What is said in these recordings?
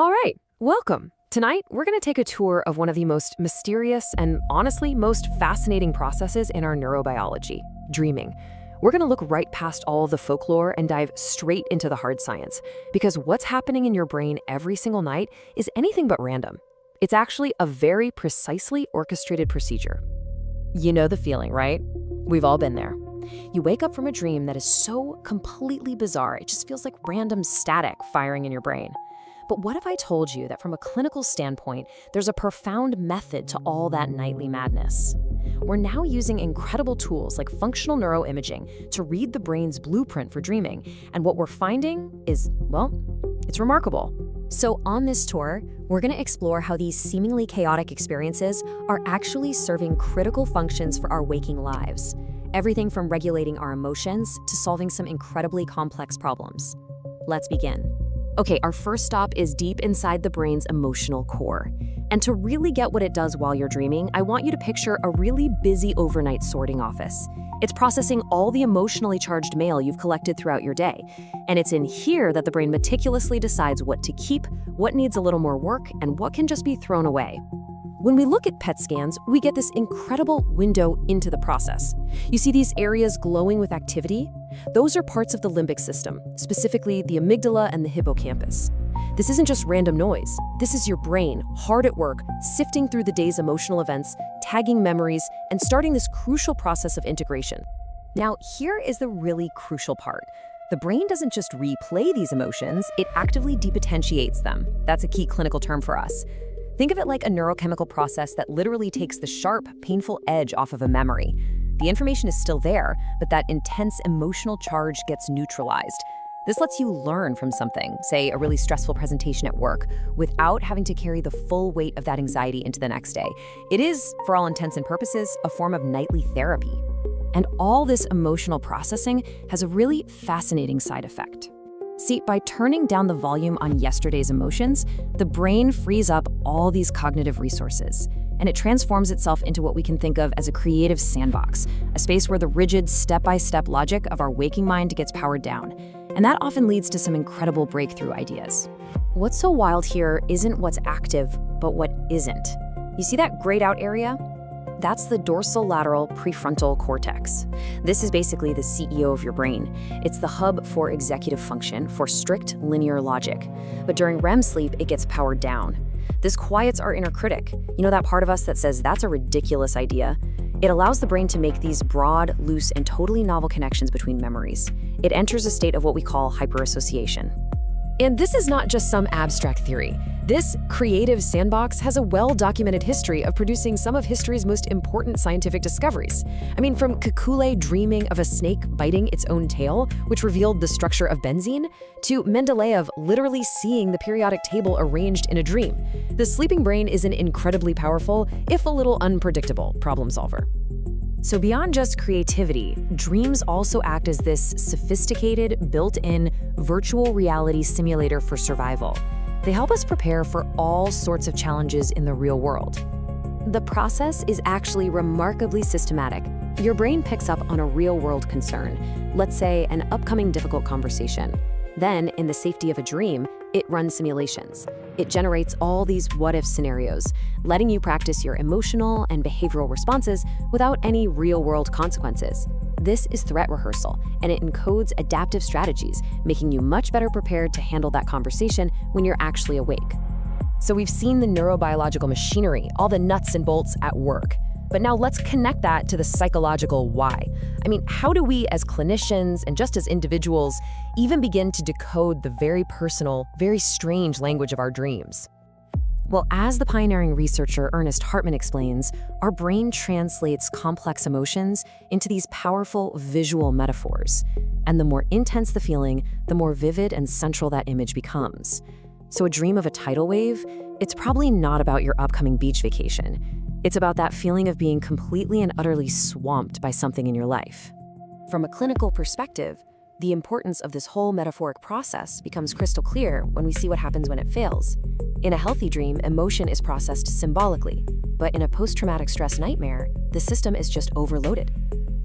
All right, welcome. Tonight, we're going to take a tour of one of the most mysterious and honestly most fascinating processes in our neurobiology, dreaming. We're going to look right past all of the folklore and dive straight into the hard science, because what's happening in your brain every single night is anything but random. It's actually a very precisely orchestrated procedure. You know the feeling, right? We've all been there. You wake up from a dream that is so completely bizarre, it just feels like random static firing in your brain. But what if I told you that from a clinical standpoint, there's a profound method to all that nightly madness? We're now using incredible tools like functional neuroimaging to read the brain's blueprint for dreaming, and what we're finding is, well, it's remarkable. So on this tour, we're going to explore how these seemingly chaotic experiences are actually serving critical functions for our waking lives. Everything from regulating our emotions to solving some incredibly complex problems. Let's begin. Okay, our first stop is deep inside the brain's emotional core. And to really get what it does while you're dreaming, I want you to picture a really busy overnight sorting office. It's processing all the emotionally charged mail you've collected throughout your day. And it's in here that the brain meticulously decides what to keep, what needs a little more work, and what can just be thrown away. When we look at PET scans, we get this incredible window into the process. You see these areas glowing with activity? Those are parts of the limbic system, specifically the amygdala and the hippocampus. This isn't just random noise. This is your brain, hard at work, sifting through the day's emotional events, tagging memories, and starting this crucial process of integration. Now, here is the really crucial part. The brain doesn't just replay these emotions, it actively depotentiates them. That's a key clinical term for us. Think of it like a neurochemical process that literally takes the sharp, painful edge off of a memory. The information is still there, but that intense emotional charge gets neutralized. This lets you learn from something, say a really stressful presentation at work, without having to carry the full weight of that anxiety into the next day. It is, for all intents and purposes, a form of nightly therapy. And all this emotional processing has a really fascinating side effect. See, by turning down the volume on yesterday's emotions, the brain frees up all these cognitive resources, and it transforms itself into what we can think of as a creative sandbox, a space where the rigid step-by-step logic of our waking mind gets powered down. And that often leads to some incredible breakthrough ideas. What's so wild here isn't what's active, but what isn't. You see that grayed out area? That's the dorsolateral prefrontal cortex. This is basically the CEO of your brain. It's the hub for executive function, for strict linear logic. But during REM sleep, it gets powered down. This quiets our inner critic. You know that part of us that says, that's a ridiculous idea? It allows the brain to make these broad, loose, and totally novel connections between memories. It enters a state of what we call hyperassociation. And this is not just some abstract theory. This creative sandbox has a well-documented history of producing some of history's most important scientific discoveries. I mean, from Kekule dreaming of a snake biting its own tail, which revealed the structure of benzene, to Mendeleev literally seeing the periodic table arranged in a dream. The sleeping brain is an incredibly powerful, if a little unpredictable, problem solver. So beyond just creativity, dreams also act as this sophisticated, built-in virtual reality simulator for survival. They help us prepare for all sorts of challenges in the real world. The process is actually remarkably systematic. Your brain picks up on a real-world concern, let's say an upcoming difficult conversation. Then, in the safety of a dream, it runs simulations. It generates all these what-if scenarios, letting you practice your emotional and behavioral responses without any real-world consequences. This is threat rehearsal, and it encodes adaptive strategies, making you much better prepared to handle that conversation when you're actually awake. So we've seen the neurobiological machinery, all the nuts and bolts at work. But now let's connect that to the psychological why. I mean, how do we as clinicians and just as individuals even begin to decode the very personal, very strange language of our dreams? Well, as the pioneering researcher Ernest Hartman explains, our brain translates complex emotions into these powerful visual metaphors. And the more intense the feeling, the more vivid and central that image becomes. So a dream of a tidal wave, it's probably not about your upcoming beach vacation. It's about that feeling of being completely and utterly swamped by something in your life. From a clinical perspective, the importance of this whole metaphoric process becomes crystal clear when we see what happens when it fails. In a healthy dream, emotion is processed symbolically, but in a post-traumatic stress nightmare, the system is just overloaded.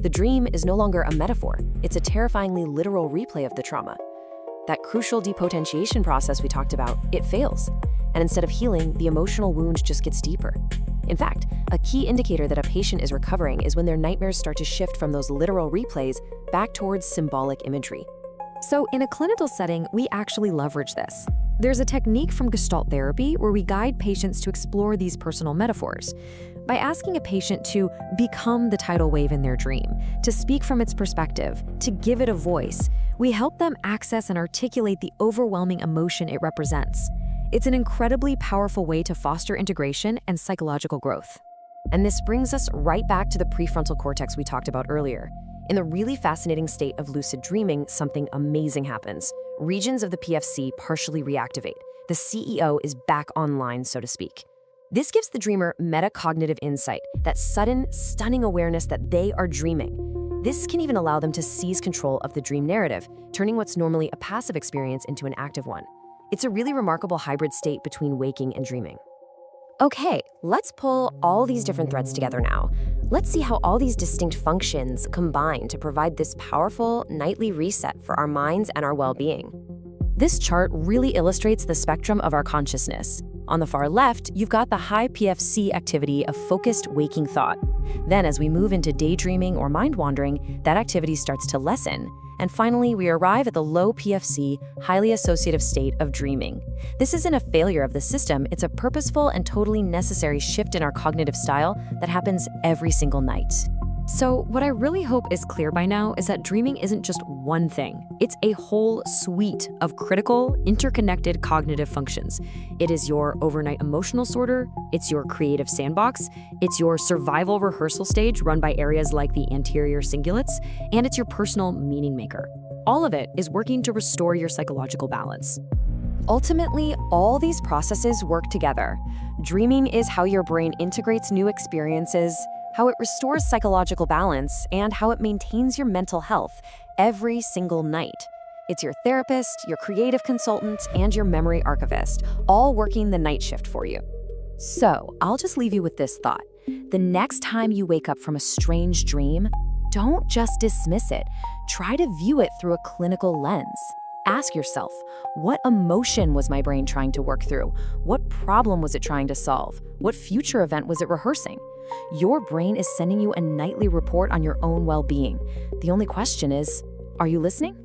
The dream is no longer a metaphor, it's a terrifyingly literal replay of the trauma. that crucial depotentiation process we talked about, it fails. And instead of healing, the emotional wound just gets deeper. In fact, a key indicator that a patient is recovering is when their nightmares start to shift from those literal replays back towards symbolic imagery. So in a clinical setting, we actually leverage this. There's a technique from Gestalt therapy where we guide patients to explore these personal metaphors. By asking a patient to become the tidal wave in their dream, to speak from its perspective, to give it a voice, we help them access and articulate the overwhelming emotion it represents. It's an incredibly powerful way to foster integration and psychological growth. And this brings us right back to the prefrontal cortex we talked about earlier. In the really fascinating state of lucid dreaming, something amazing happens. Regions of the PFC partially reactivate. The CEO is back online, so to speak. This gives the dreamer metacognitive insight, that sudden, stunning awareness that they are dreaming. This can even allow them to seize control of the dream narrative, turning what's normally a passive experience into an active one. It's a really remarkable hybrid state between waking and dreaming. Okay, let's pull all these different threads together now. Let's see how all these distinct functions combine to provide this powerful nightly reset for our minds and our well-being. This chart really illustrates the spectrum of our consciousness. On the far left, you've got the high PFC activity of focused waking thought. Then as we move into daydreaming or mind-wandering, that activity starts to lessen. And finally, we arrive at the low PFC, highly associative state of dreaming. This isn't a failure of the system, it's a purposeful and totally necessary shift in our cognitive style that happens every single night. So what I really hope is clear by now is that dreaming isn't just one thing. It's a whole suite of critical, interconnected cognitive functions. It is your overnight emotional sorter, it's your creative sandbox, it's your survival rehearsal stage run by areas like the anterior cingulates, and it's your personal meaning maker. All of it is working to restore your psychological balance. Ultimately, all these processes work together. Dreaming is how your brain integrates new experiences, how it restores psychological balance, and how it maintains your mental health every single night. It's your therapist, your creative consultant, and your memory archivist, all working the night shift for you. So, I'll just leave you with this thought. The next time you wake up from a strange dream, don't just dismiss it. Try to view it through a clinical lens. Ask yourself, what emotion was my brain trying to work through? What problem was it trying to solve? What future event was it rehearsing? Your brain is sending you a nightly report on your own well-being. The only question is, are you listening?